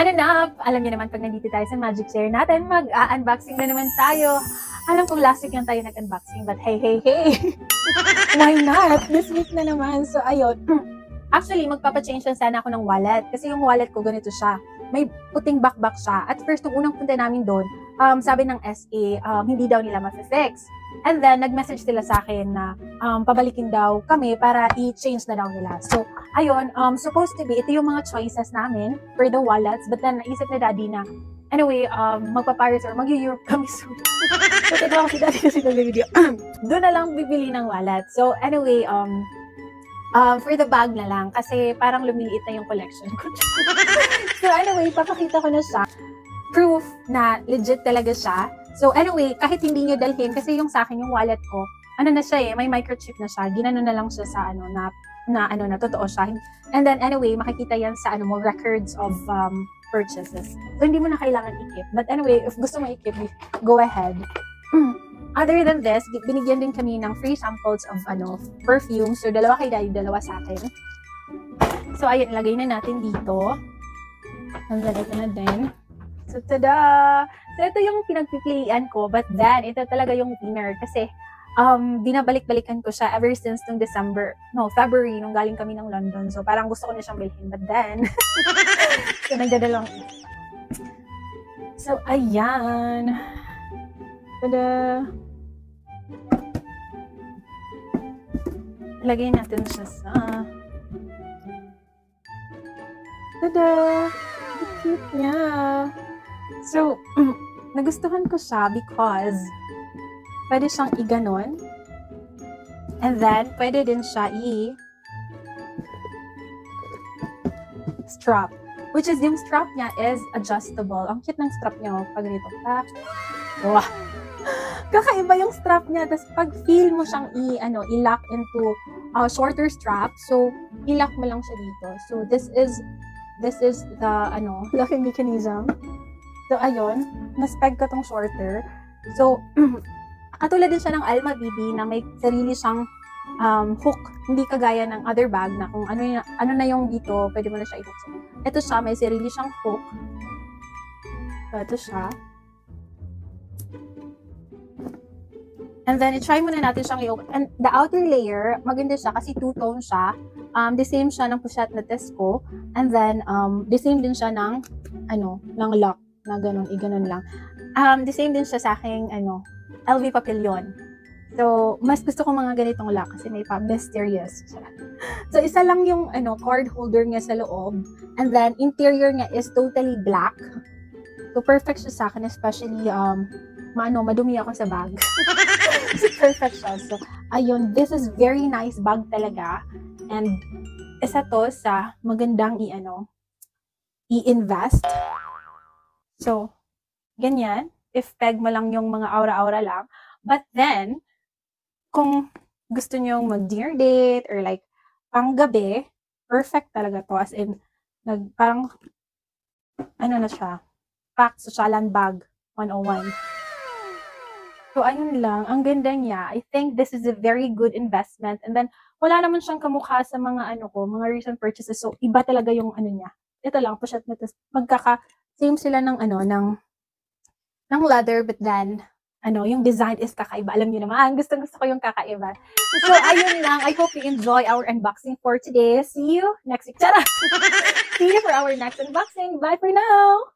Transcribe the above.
Ano na, alam niyo naman pag nandito tayo sa Magic Share natin, mag-unboxing na naman tayo. Alam kong last week lang tayo nag-unboxing, but hey. Why not? This week na naman. So, ayun. Actually, magpapa-change lang sana ako ng wallet. Kasi yung wallet ko, ganito siya. May puting backpack siya. At first, nung unang punta namin doon, sabi ng SA, hindi daw nila ma-fix. And then, nag-message sila sa akin na pabalikin daw kami para i-change na daw nila. So, ayun, supposed to be, ito yung mga choices namin for the wallets. But then, naisip na daddy na, anyway, magpa-Paris or mag-Europe kami soon. So, ito ako si daddy kasi nag-video. Doon na lang bibili ng wallet. So, anyway, for the bag na lang kasi parang lumiliit na yung collection ko. So anyway, papakita ko na siya. Proof na legit talaga siya. So anyway, kahit hindi nyo dalhin, kasi yung sa akin, yung wallet ko, ano na siya may microchip na siya. Ginano na lang siya sa na totoo siya. And then anyway, makikita yan sa mo, records of purchases. So hindi mo na kailangan i-keep. But anyway, if gusto mo i-keep, go ahead. Other than this, binigyan din kami ng free samples of perfume. So, dalawa kay daddy, dalawa sa akin. So, ayun, ilagay na natin dito. And then, ito na din. So, tada! So, ito yung pinagpipilian ko. But then, ito talaga yung winner. Kasi, binabalik-balikan ko siya ever since nung February, nung galing kami ng London. So, parang gusto ko na siyang bilhin. But then, so, nagdadalawang. So, ayan. Tada! Lagay natin siya sa... Tada! Cute niya! So, nagustuhan ko siya because pwede siyang i-ganon. And then, pwede din siya strap. Which is, yung strap niya is adjustable. Ang cute ng strap niya pag ganito. Wow! Kakaiba yung strap niya. Tapos pag feel mo siyang i-lock into shorter strap, so i-lock mo lang siya dito. So this is the locking mechanism. So ayun, mas peg ko tong shorter. So katulad din siya ng Alma BB na may sarili siyang hook. Hindi kagaya ng other bag na kung ano na yung dito, pwede mo na siya i-hook. Ito siya, may sarili siyang hook. So ito siya. And then, i-try muna natin siyang i-open. And the outer layer, maganda siya kasi two-tone siya. The same siya ng Pushat na Tesco. And then, the same din siya ng lock. Na ganun, i-ganun lang. The same din siya sa aking, LV Papillon. So, mas gusto ko mga ganitong lock kasi may mysterious. So, isa lang yung, card holder niya sa loob. And then, interior niya is totally black. So, perfect siya sa akin, especially, madumi ako sa bag. So, perfect siya. So, ayun, this is very nice bag talaga. And, isa to sa magandang i-invest. So, ganyan. If peg mo lang yung mga aura-aura lang. But then, kung gusto nyo mag-dinner date or like, pang-gabi, perfect talaga to. As in, parang, na siya, packed sa Shalan bag 101. So, ayun lang. Ang ganda niya. I think this is a very good investment. And then, wala naman siyang kamukha sa mga mga recent purchases. So, iba talaga yung niya. Ito lang, Pushat na tas magkaka-same sila ng ng leather, but then, yung design is kakaiba. Alam niyo naman, gusto ko yung kakaiba. So, ayun lang. I hope you enjoy our unboxing for today. See you next week. Tara! See you for our next unboxing. Bye for now!